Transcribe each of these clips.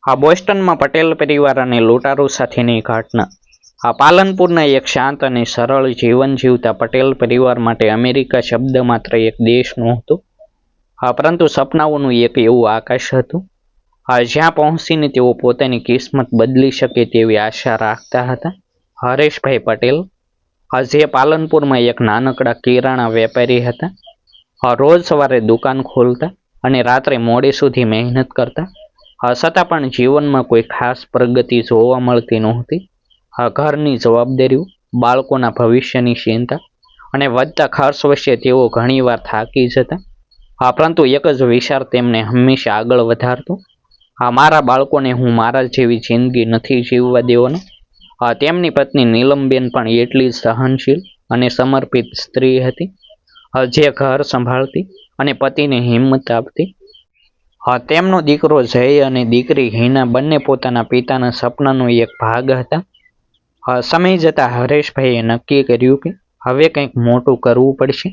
આ બોસ્ટનમાં પટેલ પરિવાર અને લૂંટારૂ સાથેની ઘટના. આ પાલનપુરના એક શાંત અને સરળ જીવન જીવતા પટેલ પરિવાર માટે અમેરિકા શબ્દ માત્ર એક દેશ નહોતો, પરંતુ સપનાઓનું એક એવું આકાશ હતું જ્યાં પહોંચીને તેઓ પોતાની કિસ્મત બદલી શકે તેવી આશા રાખતા હતા. હરેશભાઈ પટેલ જે પાલનપુરમાં એક નાનકડા કિરાણા વેપારી હતા. રોજ સવારે દુકાન ખોલતા અને રાત્રે મોડે સુધી મહેનત કરતા. છતાં પણ જીવનમાં કોઈ ખાસ પ્રગતિ જોવા મળતી નહોતી. ઘરની જવાબદારીઓ, બાળકોના ભવિષ્યની ચિંતા અને વધતા ખર્ચ વચ્ચે તેઓ ઘણીવાર થાકી જતા. પરંતુ એક જ વિચાર તેમને હંમેશા આગળ વધારતો, મારા બાળકોને હું મારા જેવી જિંદગી નથી જીવવા દેવાનો. તેમની પત્ની નીલમબેન પણ એટલી જ સહનશીલ અને સમર્પિત સ્ત્રી હતી, જે ઘર સંભાળતી અને પતિને હિંમત આપતી. તેમનો દીકરો જય અને દીકરી હિના બંને પોતાના પિતાના સપનાનો એક ભાગ હતા. સમય જતાં હરેશભાઈએ નક્કી કર્યું કે હવે કંઈક મોટું કરવું પડશે.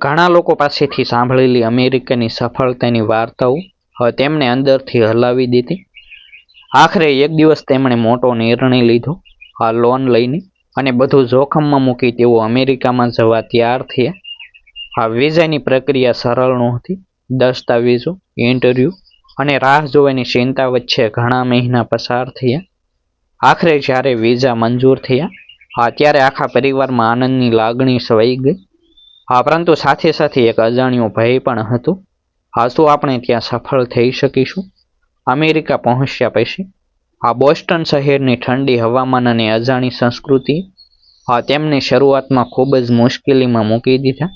ઘણા લોકો પાસેથી સાંભળેલી અમેરિકાની સફળતાની વાર્તાઓ તેમને અંદરથી હલાવી દીધી. આખરે એક દિવસ તેમણે મોટો નિર્ણય લીધો. લોન લઈને અને બધું જોખમમાં મૂકી તેઓ અમેરિકામાં જવા તૈયાર થયા. વિઝાની પ્રક્રિયા સરળ નહોતી. દસ્તાવેજો, ઇન્ટરવ્યૂ અને રાહ જોવાની ચિંતા વચ્ચે ઘણા મહિના પસાર થયા. આખરે જ્યારે વિઝા મંજૂર થયા ત્યારે આખા પરિવારમાં આનંદની લાગણી છવાઈ ગઈ. પરંતુ સાથે સાથે એક અજાણ્યો ભય પણ હતું. શું આપણે ત્યાં સફળ થઈ શકીશું? અમેરિકા પહોંચ્યા પછી બોસ્ટન શહેરની ઠંડી હવામાન અને અજાણી સંસ્કૃતિ તેમને શરૂઆતમાં ખૂબ જ મુશ્કેલીમાં મૂકી દીધા.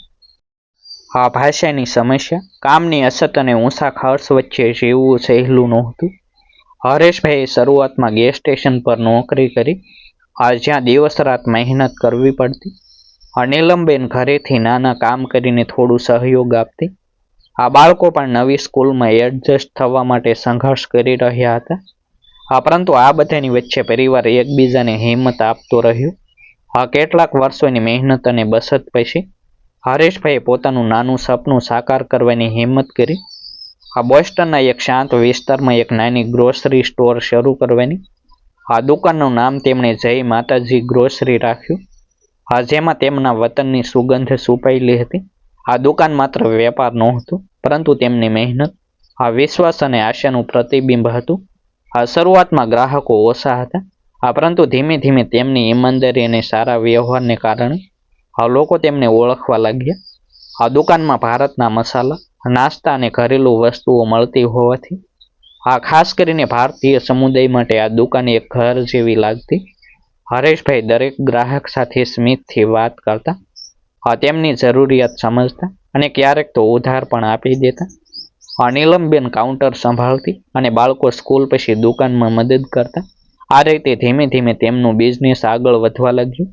ભાષાની સમસ્યા, કામની અછત અને ઊંચા ખર્ચ વચ્ચે જીવવું સહેલું નહોતું. હરેશભાઈએ શરૂઆતમાં ગેસ સ્ટેશન પર નોકરી કરી, જ્યાં દિવસ રાત મહેનત કરવી પડતી. નીલમબેન ઘરેથી નાના કામ કરીને થોડું સહયોગ આપતી. બાળકો પણ નવી સ્કૂલમાં એડજસ્ટ થવા માટે સંઘર્ષ કરી રહ્યા હતા. પરંતુ આ બધાની વચ્ચે પરિવાર એકબીજાને હિંમત આપતો રહ્યો. કેટલાક વર્ષોની મહેનત અને બચત પછી હરેશભાઈએ પોતાનું નાનું સપનું સાકાર કરવાની હિંમત કરી. બોસ્ટનના એક શાંત વિસ્તારમાં એક નાની ગ્રોસરી સ્ટોર શરૂ કરવાની. દુકાનનું નામ તેમણે જય માતાજી ગ્રોસરી રાખ્યું, જેમાં તેમના વતનની સુગંધ છુપાયેલી હતી. આ દુકાન માત્ર વેપાર નહોતું, પરંતુ તેમની મહેનત, વિશ્વાસ અને આશાનું પ્રતિબિંબ હતું. શરૂઆતમાં ગ્રાહકો ઓછા હતા, પરંતુ ધીમે ધીમે તેમની ઈમાનદારી અને સારા વ્યવહારને કારણે લોકો તેમને ઓળખવા લાગ્યા. આ દુકાનમાં ભારતના મસાલા, નાસ્તા અને ઘરેલું વસ્તુઓ મળતી હોવાથી ખાસ કરીને ભારતીય સમુદાય માટે આ દુકાન એક ઘર જેવી લાગતી. હરેશભાઈ દરેક ગ્રાહક સાથે સ્મિતથી વાત કરતા, તેમની જરૂરિયાત સમજતા અને ક્યારેક તો ઉધાર પણ આપી દેતા. નીલમબેન કાઉન્ટર સંભાળતી અને બાળકો સ્કૂલ પછી દુકાનમાં મદદ કરતા. આ રીતે ધીમે ધીમે તેમનું બિઝનેસ આગળ વધવા લાગ્યું.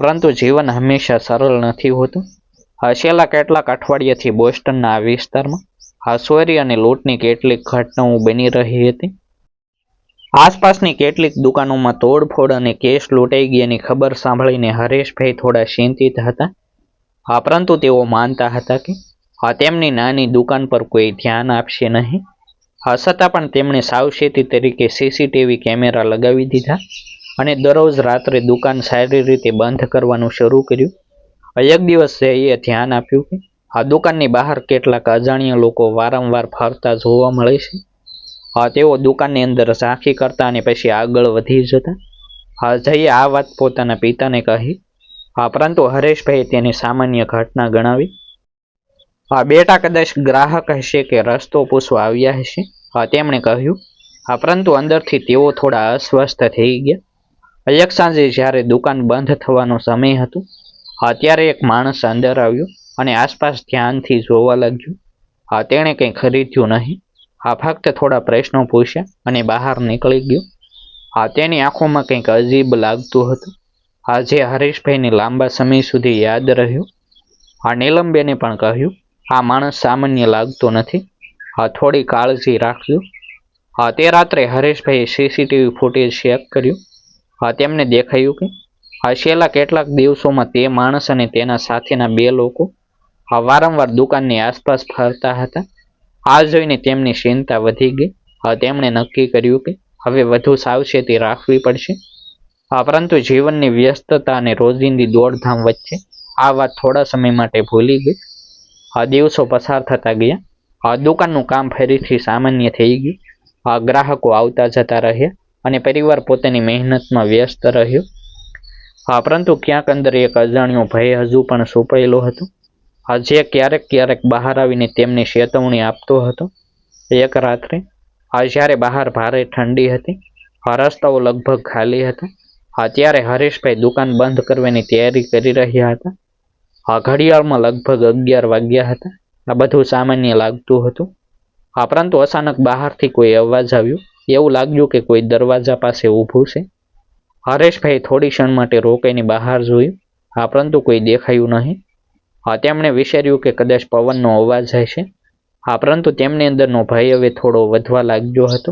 પરંતુ જીવન હંમેશા સરળ નથી હોતું. છેલ્લા કેટલાક અઠવાડિયાથી બોસ્ટનના આ વિસ્તારમાં ચોરી અને લૂંટની કેટલીક ઘટનાઓ બની રહી હતી. આસપાસની કેટલીક દુકાનોમાં તોડફોડ અને કેશ લૂંટાઈ ગયાની ખબર સાંભળીને હરેશભાઈ થોડા ચિંતિત હતા. પરંતુ તેઓ માનતા હતા કે તેમની નાની દુકાન પર કોઈ ધ્યાન આપશે નહીં. છતાં પણ તેમણે સાવચેતી તરીકે સીસીટીવી કેમેરા લગાવી દીધા અને દરરોજ રાત્રે દુકાન સારી રીતે બંધ કરવાનું શરૂ કર્યું. એક દિવસ એ ધ્યાન આપ્યું કે આ દુકાનની બહાર કેટલાક અજાણ્યા લોકો વારંવાર ફરતા જોવા મળે છે. તેઓ દુકાનની અંદર ઝાંખી કરતા અને પછી આગળ વધી જતા. જઈએ આ વાત પોતાના પિતાને કહી, પરંતુ હરેશભાઈએ તેને સામાન્ય ઘટના ગણાવી. બેટા કદાચ ગ્રાહક હશે કે રસ્તો પૂછવા આવ્યા હશે, તેમણે કહ્યું. પરંતુ અંદરથી તેઓ થોડા અસ્વસ્થ થઈ ગયા. એક સાંજે જ્યારે દુકાન બંધ થવાનો સમય હતો, ત્યારે એક માણસ અંદર આવ્યો અને આસપાસ ધ્યાનથી જોવા લાગ્યો. તેણે કંઈ ખરીદ્યું નહીં, ફક્ત થોડા પ્રશ્નો પૂછ્યા અને બહાર નીકળી ગયો. તેની આંખોમાં કંઈક અજીબ લાગતું હતું, જે હરેશભાઈને લાંબા સમય સુધી યાદ રહ્યું. નીલમબેને પણ કહ્યું, આ માણસ સામાન્ય લાગતો નથી, થોડી કાળજી રાખજો. તે રાત્રે હરેશભાઈએ સીસીટીવી ફૂટેજ ચેક કર્યું. તેમને દેખાયું કે છેલ્લા કેટલાક દિવસોમાં તે માણસ અને તેના સાથેના બે લોકો વારંવાર દુકાનની આસપાસ ફરતા હતા. આ જોઈને તેમની ચિંતા વધી ગઈ. તેમણે નક્કી કર્યું કે હવે વધુ સાવચેતી રાખવી પડશે. પરંતુ જીવનની વ્યસ્તતા અને રોજિંદી દોડધામ વચ્ચે આ વાત થોડા સમય માટે ભૂલી ગઈ. દિવસો પસાર થતા ગયા. દુકાનનું કામ ફરીથી સામાન્ય થઈ ગયું. ગ્રાહકો આવતા જતા રહ્યા અને પરિવાર પોતાની મહેનતમાં વ્યસ્ત રહ્યો. પરંતુ ક્યાંક અંદર એક અજાણ્યો ભય હજુ પણ છુપાયેલો હતો, જે ક્યારેક ક્યારેક બહાર આવીને તેમને ચેતવણી આપતો હતો. એક રાત્રે જ્યારે બહાર ભારે ઠંડી હતી, રસ્તાઓ લગભગ ખાલી હતા, ત્યારે હરેશભાઈ દુકાન બંધ કરવાની તૈયારી કરી રહ્યા હતા. ઘડિયાળમાં લગભગ 11 વાગ્યા હતા. આ બધું સામાન્ય લાગતું હતું. પરંતુ અચાનક બહારથી કોઈ અવાજ આવ્યો. એવું લાગ્યું કે કોઈ દરવાજા પાસે ઊભું છે. હરેશભાઈ થોડી ક્ષણ માટે રોકાઈને બહાર જોયું, પરંતુ કોઈ દેખાયું નહીં. તેમણે વિચાર્યું કે કદાચ પવનનો અવાજ હશે. પરંતુ તેમની અંદરનો ભય હવે થોડો વધવા લાગ્યો હતો.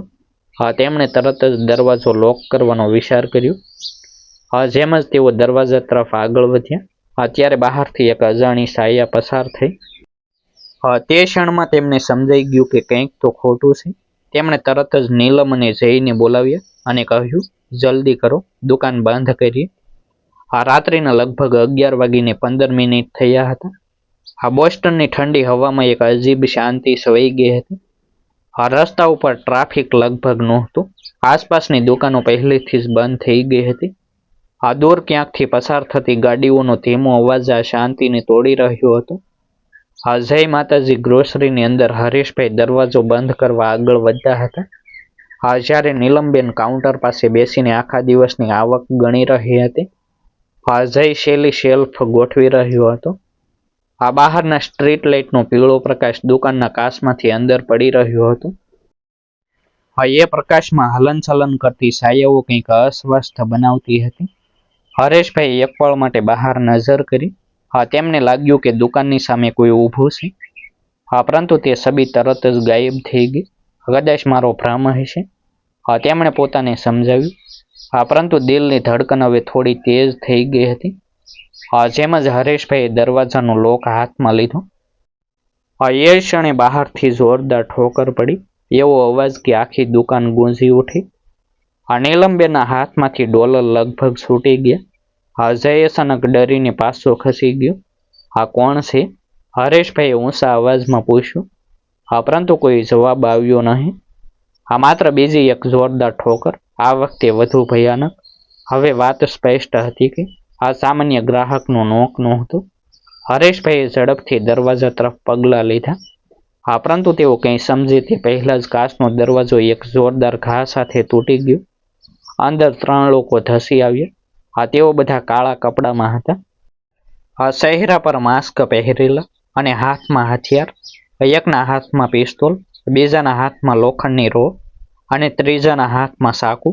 તેમણે તરત જ દરવાજો લોક કરવાનો વિચાર કર્યો. જેમ જ તેઓ દરવાજા તરફ આગળ વધ્યા, ત્યારે બહારથી એક અજાણી છાયા પસાર થઈ. તે ક્ષણમાં તેમને સમજાઈ ગયું કે કંઈક તો ખોટું છે. તેમણે તરત જ નીલમ અને જયને બોલાવ્યા અને કહ્યું, જલ્દી કરો, દુકાન બંધ કરીએ. રાત્રિના લગભગ 11:15 થયા હતા. બોસ્ટનની ઠંડી હવામાં એક અજીબ શાંતિ છવાઈ ગઈ હતી. રસ્તા ઉપર ટ્રાફિક લગભગ નહોતું. આસપાસની દુકાનો પહેલેથી જ બંધ થઈ ગઈ હતી. દૂર ક્યાંકથી પસાર થતી ગાડીઓનો ધીમો અવાજ આ શાંતિને તોડી રહ્યો હતો. જય માતાજી ગ્રોસરીની અંદર હરેશભાઈ દરવાજો બંધ કરવા આગળ વધ્યા હતા. જ્યારે નીલમબેન કાઉન્ટર પાસે બેસીને આખા દિવસની આવક ગણી રહી હતી. જય શેલી શેલ્ફ ગોઠવી રહ્યો હતો. બહારના સ્ટ્રીટ લાઇટનો પીળો પ્રકાશ દુકાનના કાચમાંથી અંદર પડી રહ્યો હતો. એ પ્રકાશમાં હલનચલન કરતી છાયાઓ કંઈક અસ્વસ્થ બનાવતી હતી. હરેશભાઈ એક પળ માટે બહાર નજર કરી. તેમને લાગ્યું કે દુકાનની સામે કોઈ ઊભું છે. પરંતુ તે છબી તરત જ ગાયબ થઈ ગઈ. કદાચ મારો ભ્રમ હશે, તેમણે પોતાને સમજાવ્યું. પરંતુ દિલની ધડકન હવે થોડી તેજ થઈ ગઈ હતી. જેમ જ હરેશભાઈએ દરવાજાનો લોક હાથમાં લીધો, એ ક્ષણે બહારથી જોરદાર ઠોકર પડી. એવો અવાજ કે આખી દુકાન ગૂંજી ઉઠી. નીલમબેનના હાથમાંથી ડોલર લગભગ છૂટી ગયા. જય અચાનક ડરીને પાછો ખસી ગયો. કોણ છે? હરેશભાઈએ ઊંચા અવાજમાં પૂછ્યું. પરંતુ કોઈ જવાબ આવ્યો નહીં. માત્ર બીજી એક જોરદાર ઠોકર, આ વખતે વધુ ભયાનક. હવે વાત સ્પષ્ટ હતી કે આ સામાન્ય ગ્રાહકનો નોક નહોતો. હરેશભાઈએ ઝડપથી દરવાજા તરફ પગલાં લીધા. પરંતુ તેઓ કંઈ સમજે તે પહેલા જ કાચનો દરવાજો એક જોરદાર ઘા સાથે તૂટી ગયો. અંદર 3 લોકો ધસી આવ્યા. તેઓ બધા કાળા કપડામાં હતા. ચહેરા પર માસ્ક પહેરેલા અને હાથમાં હથિયાર. એકના હાથમાં પિસ્તોલ, બીજાના હાથમાં લોખંડની રોડ અને ત્રીજાના હાથમાં ચાકુ.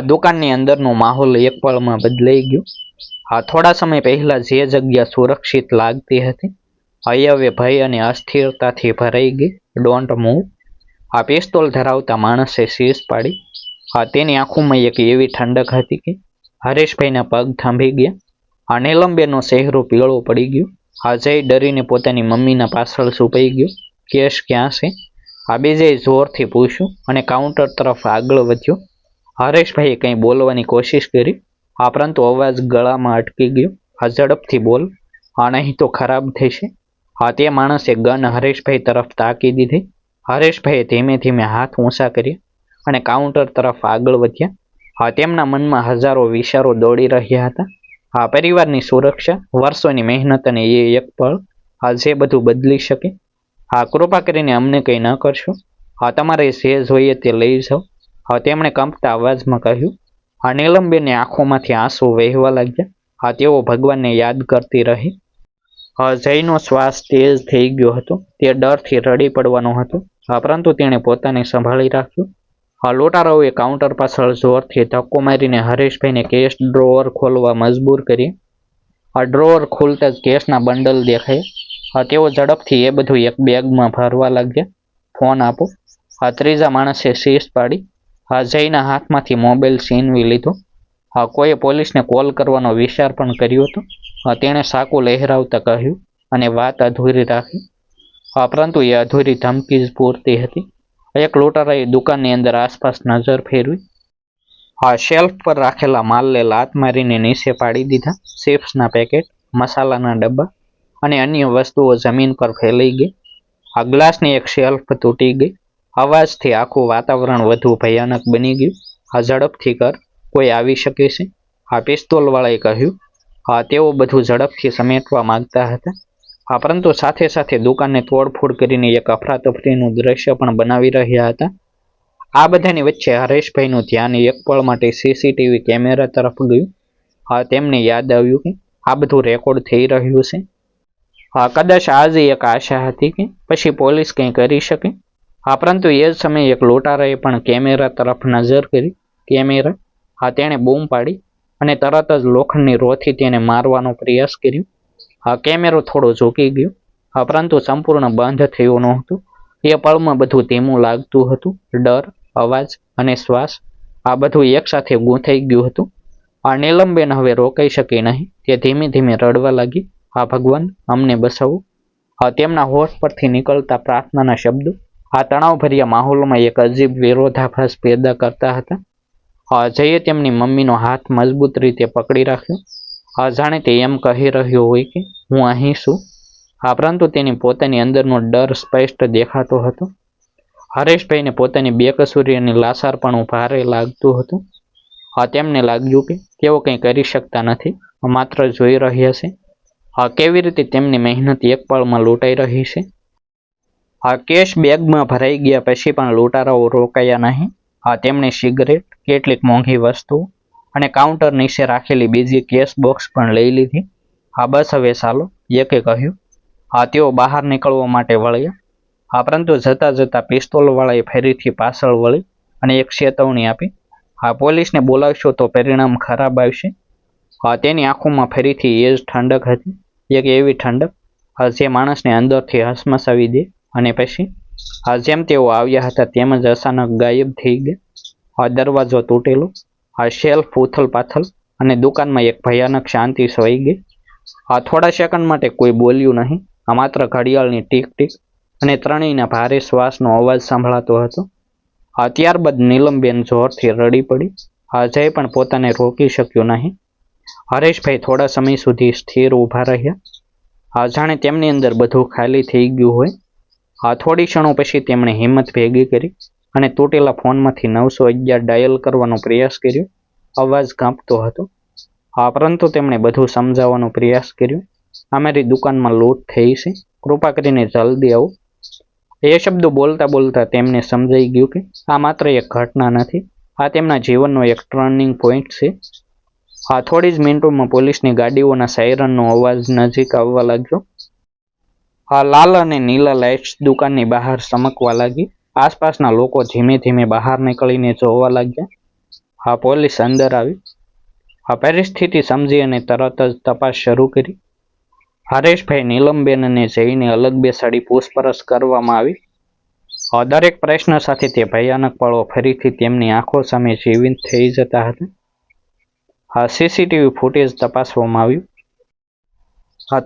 દુકાનની અંદરનો માહોલ એક પળમાં બદલાઈ ગયો. થોડા સમય પહેલા જે જગ્યા સુરક્ષિત લાગતી હતી, હવે ભય અને અસ્થિરતાથી ભરાઈ ગઈ. Don't move. પિસ્તોલ ધરાવતા માણસે શીશ પાડી. તેની આંખોમાં એક એવી ઠંડક હતી કે હરેશભાઈના પગ થંભી ગયા. નીલમબેનનો ચહેરો પીળો પડી ગયો. જય ડરીને પોતાની મમ્મીના પાછળ છુપાઈ ગયો. કેશ ક્યાં છે? બીજાએ જોરથી પૂછ્યું અને કાઉન્ટર તરફ આગળ વધ્યો. હરેશભાઈએ કંઈ બોલવાની કોશિશ કરી, પરંતુ અવાજ ગળામાં અટકી ગયો. ઝડપથી બોલ, નહીં તો ખરાબ થશે. તે માણસે ગન હરેશભાઈ તરફ તાકી દીધી. હરેશભાઈએ ધીમે ધીમે હાથ ઊંચા કર્યા અને કાઉન્ટર તરફ આગળ વધ્યા. તેમના મનમાં હજારો વિચારો દોડી રહ્યા હતા. પરિવારની સુરક્ષા, વર્ષોની મહેનત અને એ એક પળ, જે બધું બદલી શકે. કૃપા કરીને અમને કંઈ ન કરશો. તમારે જે જોઈએ તે લઈ જાઓ, તેમણે કંપતા અવાજમાં કહ્યું. નીલમબેનની આંખોમાંથી આંસુ વહેવા લાગ્યા. તેઓ ભગવાનને યાદ કરતી રહી. જયનો શ્વાસ તેજ થઈ ગયો હતો. તે ડરથી રડી પડવાનો હતો, પરંતુ તેણે પોતાને સંભાળી રાખ્યું. લૂંટારાઓએ કાઉન્ટર પાછળ જોરથી ધક્કો મારીને હરેશભાઈને કેશ ડ્રોવર ખોલવા મજબૂર કર્યા. ડ્રોવર ખુલતા જ કેશના બંડલ દેખાયા. તેઓ ઝડપથી એ બધું એક બેગમાં ભરવા લાગ્યા. ફોન આપો. ત્રીજા માણસે શીશ પાડી. જયના હાથમાંથી મોબાઈલ છીનવી લીધો. કોઈએ પોલીસને કોલ કરવાનો વિચાર પણ કર્યો હતો. તેણે સાકુ લહેરાવતા કહ્યું અને વાત અધૂરી રાખી. પરંતુ એ અધૂરી ધમકી જ પૂરતી હતી. એક લૂંટારાએ દુકાનની અંદર આસપાસ નજર ફેરવી. શેલ્ફ પર રાખેલા માલને લાત મારીને નીચે પાડી દીધા. ચિપ્સના પેકેટ, મસાલાના ડબ્બા અને અન્ય વસ્તુઓ જમીન પર ફેલાઈ ગઈ. ગ્લાસની એક શેલ્ફ તૂટી ગઈ. અવાજથી આખું વાતાવરણ વધુ ભયાનક બની ગયું. ઝડપથી કર, કોઈ આવી શકે છે, પિસ્તોલવાળાએ કહ્યું. તેઓ બધું ઝડપથી સમેટવા માંગતા હતા. પરંતુ સાથે સાથે દુકાનને તોડફોડ કરીને એક અફરાતફરીનું દ્રશ્ય પણ બનાવી રહ્યા હતા. આ બધાની વચ્ચે હરેશભાઈનું ધ્યાન એક પળ માટે સીસીટીવી કેમેરા તરફ ગયું. તેમને યાદ આવ્યું કે આ બધું રેકોર્ડ થઈ રહ્યું છે. કદાચ આ જ એક આશા હતી કે પછી પોલીસ કંઈ કરી શકે. પરંતુ એ જ સમયે એક લૂંટારાએ પણ કેમેરા તરફ નજર કરી. કેમેરા, તેણે બૂમ પાડી અને તરત જ લોખંડની રોથી તેને મારવાનો પ્રયાસ કર્યો. કેમેરો થોડો ઝૂકી ગયો, પરંતુ સંપૂર્ણ બંધ થયું નહોતું. એ પળમાં બધું ધીમું લાગતું હતું. ડર, અવાજ અને શ્વાસ, આ બધું એકસાથે ગૂંથાઈ ગયું હતું. નીલમબેન હવે રોકાઈ શકી નહીં. તે ધીમે ધીમે રડવા લાગી. ભગવાન, અમને બચાવો. તેમના હોઠ પરથી નીકળતા પ્રાર્થનાના શબ્દો આ તણાવભર્યા માહોલમાં એક અજીબ વિરોધાભાસ પેદા કરતા હતા. જયે તેમની મમ્મીનો હાથ મજબૂત રીતે પકડી રાખ્યો. જાણે તે એમ કહી રહ્યો હોય કે હું અહીં છું. પરંતુ તેની પોતાની અંદરનો ડર સ્પષ્ટ દેખાતો હતો. હરેશભાઈને પોતાની બેકસૂરીની લાચારપણું ભારે લાગતું હતું. તેમને લાગ્યું કે તેઓ કંઈ કરી શકતા નથી, માત્ર જોઈ રહ્યા છે. કેવી રીતે તેમની મહેનત એક પળમાં લૂંટાઈ રહી છે. કેશ બેગમાં ભરાઈ ગયા પછી પણ લૂંટારાઓ રોકાયા નહીં. તેમણે સિગરેટ, કેટલીક મોંઘી વસ્તુઓ અને કાઉન્ટર નીચે રાખેલી બીજી કેશ બોક્સ પણ લઈ લીધી. બસ હવે ચાલો, એકે કહ્યું. તેઓ બહાર નીકળવા માટે વળ્યા. પરંતુ જતા જતા પિસ્તોલવાળાએ ફરીથી પાછળ વળી અને એક ચેતવણી આપી. પોલીસને બોલાવશો તો પરિણામ ખરાબ આવશે. તેની આંખોમાં ફરીથી એ જ ઠંડક હતી. એક એવી ઠંડક જે માણસને અંદરથી હસમસાવી દે અને પછી જેમ તેઓ આવ્યા હતા તેમ જ અચાનક ગાયબ થઈ ગયા. દરવાજો તૂટેલો, શેલ્ફ ઉથલ પાથલ અને દુકાનમાં એક ભયાનક શાંતિ છવાઈ ગઈ. થોડા સેકન્ડ માટે કોઈ બોલ્યું નહીં. માત્ર ઘડિયાળની ટીક ટીક અને ત્રણેયના ભારે શ્વાસનો અવાજ સંભળાતો હતો. ત્યારબાદ નીલમબેન જોરથી રડી પડી. જય પણ પોતાને રોકી શક્યો નહીં. હરેશભાઈ થોડા સમય સુધી સ્થિર ઊભા રહ્યા. જાણે તેમની અંદર બધું ખાલી થઈ ગયું હોય. થોડી ક્ષણો પછી તેમણે હિંમત ભેગી કરી અને તૂટેલા ફોનમાંથી 911 ડાયલ કરવાનો પ્રયાસ કર્યો. અવાજ કાંપતો હતો. પરંતુ તેમણે બધું સમજાવવાનો પ્રયાસ કર્યો. અમારી દુકાનમાં લૂંટ થઈ છે, કૃપા કરીને જલ્દી આવો. એ શબ્દો બોલતા બોલતા તેમને સમજાઈ ગયું કે આ માત્ર એક ઘટના નથી, આ તેમના જીવનનો એક ટર્નિંગ પોઈન્ટ છે. થોડી જ મિનિટોમાં પોલીસની ગાડીઓના સાયરનનો અવાજ નજીક આવવા લાગ્યો. લાલ અને નીલા લાઇટ્સ દુકાનની બહાર ચમકવા લાગી. આસપાસના લોકો ધીમે ધીમે બહાર નીકળીને જોવા લાગ્યા. પોલીસ અંદર આવી. પરિસ્થિતિ સમજી અને તરત જ તપાસ શરૂ કરી. હરેશભાઈ, નીલમબેનને જઈને અલગ બેસાડી પૂછપરછ કરવામાં આવી. દરેક પ્રશ્ન સાથે તે ભયાનક પળો ફરીથી તેમની આંખો સામે જીવિત થઈ જતા હતા. સીસીટીવી ફૂટેજ તપાસવામાં આવ્યું.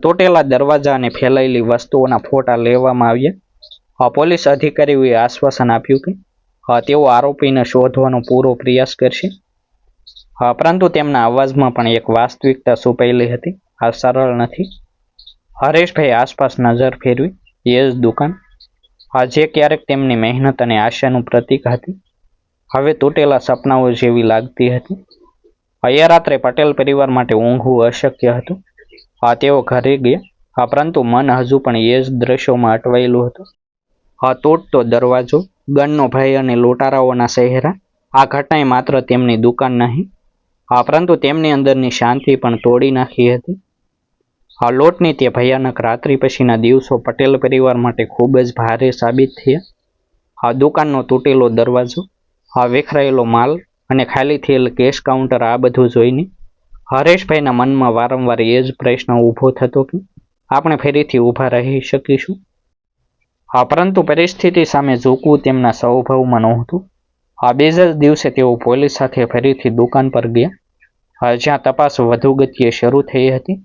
તૂટેલા દરવાજા અને ફેલાયેલી વસ્તુઓના ફોટા લેવામાં આવ્યા. પોલીસ અધિકારીઓએ આશ્વાસન આપ્યું કે તેઓ આરોપીને શોધવાનો પૂરો પ્રયાસ કરશે. પરંતુ તેમના અવાજમાં પણ એક વાસ્તવિકતા છુપાયેલી હતી. આ સરળ નથી. હરેશભાઈ આસપાસ નજર ફેરવી. એ જ દુકાન, જે ક્યારેક તેમની મહેનત અને આશાનું પ્રતીક હતી, હવે તૂટેલા સપનાઓ જેવી લાગતી હતી. એ રાત્રે પટેલ પરિવાર માટે ઊંઘવું અશક્ય હતું. તેઓ ઘરે ગયા, પરંતુ મન હજુ પણ એ જ દ્રશ્યોમાં અટવાયેલું હતું. તૂટતો દરવાજો, ગનનો ભય અને લૂંટારાઓના ચહેરા. આ ઘટનાએ માત્ર તેમની દુકાન નહીં, પરંતુ તેમની અંદરની શાંતિ પણ તોડી નાખી હતી. લૂંટની તે ભયાનક રાત્રિ પછીના દિવસો પટેલ પરિવાર માટે ખૂબ જ ભારે સાબિત થયા. દુકાનનો તૂટેલો દરવાજો, વિખરાયેલો માલ અને ખાલી થયેલ કેશ કાઉન્ટર, આ બધું જોઈને હરેશભાઈના મનમાં વારંવાર એ જ પ્રશ્ન ઊભો થતો કે આપણે ફરીથી ઊભા રહી શકીશું. પરંતુ પરિસ્થિતિ સામે ઝૂકવું તેમના સ્વભાવમાં નહોતું. બીજા જ દિવસે તેઓ પોલીસ સાથે ફરીથી દુકાન પર ગયા, જ્યાં તપાસ વધુ ગતિએ શરૂ થઈ હતી.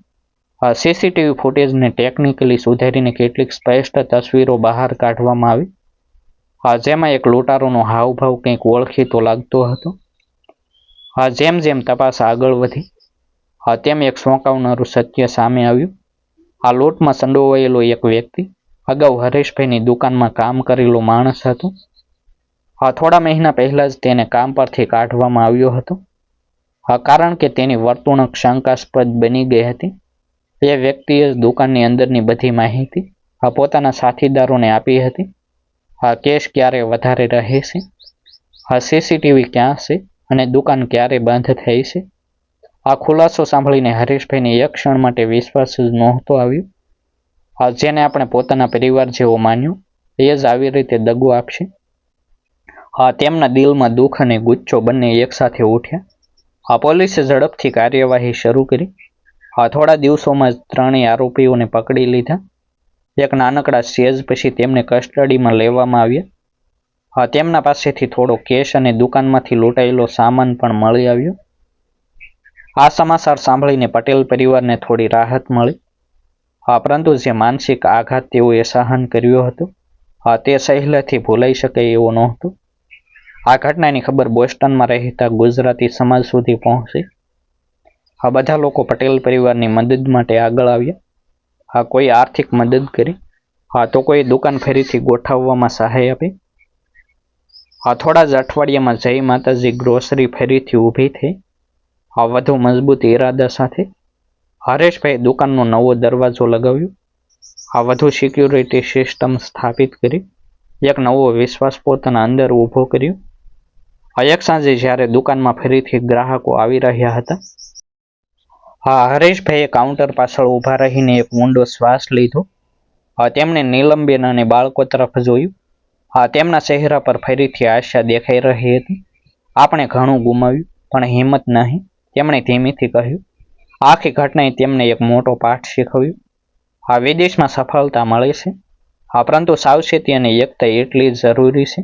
સીસીટીવી ફૂટેજને ટેકનિકલી સુધારીને કેટલીક સ્પષ્ટ તસવીરો બહાર કાઢવામાં આવી. જેમાં એક લૂંટારોનો હાવભાવ કંઈક ઓળખીતો લાગતો હતો. જેમ જેમ તપાસ આગળ વધી તેમ એક ચોંકાવનારું સત્ય સામે આવ્યું. આ લૂંટમાં સંડોવાયેલો એક વ્યક્તિ અગાઉ હરેશભાઈની દુકાનમાં કામ કરેલો માણસ હતો. થોડા મહિના પહેલા જ તેને કામ પરથી કાઢવામાં આવ્યો હતો, કારણ કે તેની વર્તણૂક શંકાસ્પદ બની ગઈ હતી. એ વ્યક્તિએ દુકાનની અંદરની બધી માહિતી પોતાના સાથીદારોને આપી હતી. કેસ ક્યારે વધારે રહે છે, સીસીટીવી ક્યાં છે અને દુકાન ક્યારે બંધ થઈ છે. આ ખુલાસો સાંભળીને હરેશભાઈને એક ક્ષણ માટે વિશ્વાસ જ નહોતો આવ્યો. જેને આપણે પોતાના પરિવાર જેવો માન્યો એ જ આવી રીતે દગો આપશે. તેમના દિલમાં દુઃખ અને ગુસ્સો બંને એકસાથે ઉઠ્યા. પોલીસે ઝડપથી કાર્યવાહી શરૂ કરી. થોડા દિવસોમાં જ ત્રણેય આરોપીઓને પકડી લીધા. એક નાનકડા સ્ટેજ પછી તેમને કસ્ટડીમાં લેવામાં આવ્યા. તેમના પાસેથી થોડો કેશ અને દુકાનમાંથી લૂંટાયેલો સામાન પણ મળી આવ્યો. આ સમાચાર સાંભળીને પટેલ પરિવારને થોડી રાહત મળી. પરંતુ જે માનસિક આઘાત તેઓએ સહન કર્યો હતો તે સહેલાથી ભૂલાઈ શકે એવો નહોતો. આ ઘટનાની ખબર બોસ્ટનમાં રહેતા ગુજરાતી સમાજ સુધી પહોંચી. બધા લોકો પટેલ પરિવારની મદદ માટે આગળ આવ્યા. કોઈ આર્થિક મદદ કરી, તો કોઈ દુકાન ફરીથી ગોઠવવામાં સહાય આપી. થોડા જ અઠવાડિયામાં જય માતાજી ગ્રોસરી ફરીથી ઊભી થઈ, વધુ મજબૂત ઈરાદા સાથે. હરેશભાઈ દુકાનનો નવો દરવાજો લગાવ્યો, વધુ સિક્યુરિટી સિસ્ટમ સ્થાપિત કરી, એક નવો વિશ્વાસ પોતાના અંદર ઊભો કર્યો. એક સાંજે જ્યારે દુકાનમાં ફરીથી ગ્રાહકો આવી રહ્યા હતા, હરેશભાઈએ કાઉન્ટર પાછળ ઊભા રહીને એક ઊંડો શ્વાસ લીધો. તેમણે નીલમબેન અને બાળકો તરફ જોયું. તેમના ચહેરા પર ફરીથી આશા દેખાઈ રહી હતી. આપણે ઘણું ગુમાવ્યું, પણ હિંમત નહીં, તેમણે ધીમેથી કહ્યું. આખી ઘટનાએ તેમને એક મોટો પાઠ શીખવ્યો. વિદેશમાં સફળતા મળે છે, પરંતુ સાવચેતી અને એકતા એટલી જ જરૂરી છે.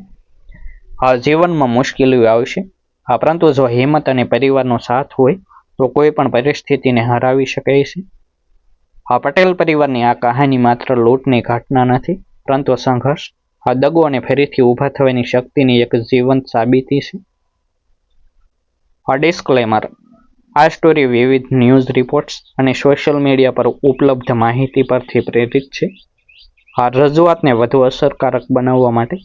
જીવનમાં મુશ્કેલીઓ આવશે, પરંતુ જો હિંમત અને પરિવારનો સાથ હોય તો કોઈ પણ પરિસ્થિતિને હરાવી શકાય છે. પટેલ પરિવારની આ કહાની માત્ર લૂંટની ઘટના નથી, પરંતુ સંઘર્ષ, દગો અને ફરીથી ઊભા થવાની શક્તિની એક જીવંત સાબિતી છે. ડિસ્ક્લેમર: આ સ્ટોરી વિવિધ ન્યૂઝ રિપોર્ટ્સ અને સોશિયલ મીડિયા પર ઉપલબ્ધ માહિતી પરથી પ્રેરિત છે. રજૂઆતને વધુ અસરકારક બનાવવા માટે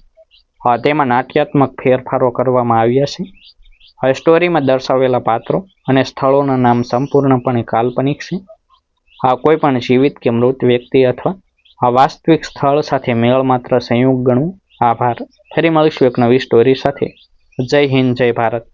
તેમાં નાટ્યાત્મક ફેરફારો કરવામાં આવ્યા છે. સ્ટોરીમાં દર્શાવેલા પાત્રો અને સ્થળોના નામ સંપૂર્ણપણે કાલ્પનિક છે. કોઈ પણ જીવિત કે મૃત વ્યક્તિ અથવા વાસ્તવિક સ્થળ સાથે મેળ માત્ર સંયોગ ગણવું. આભાર. ફરી મળીશું એક નવી સ્ટોરી સાથે. જય હિન્દ, જય ભારત.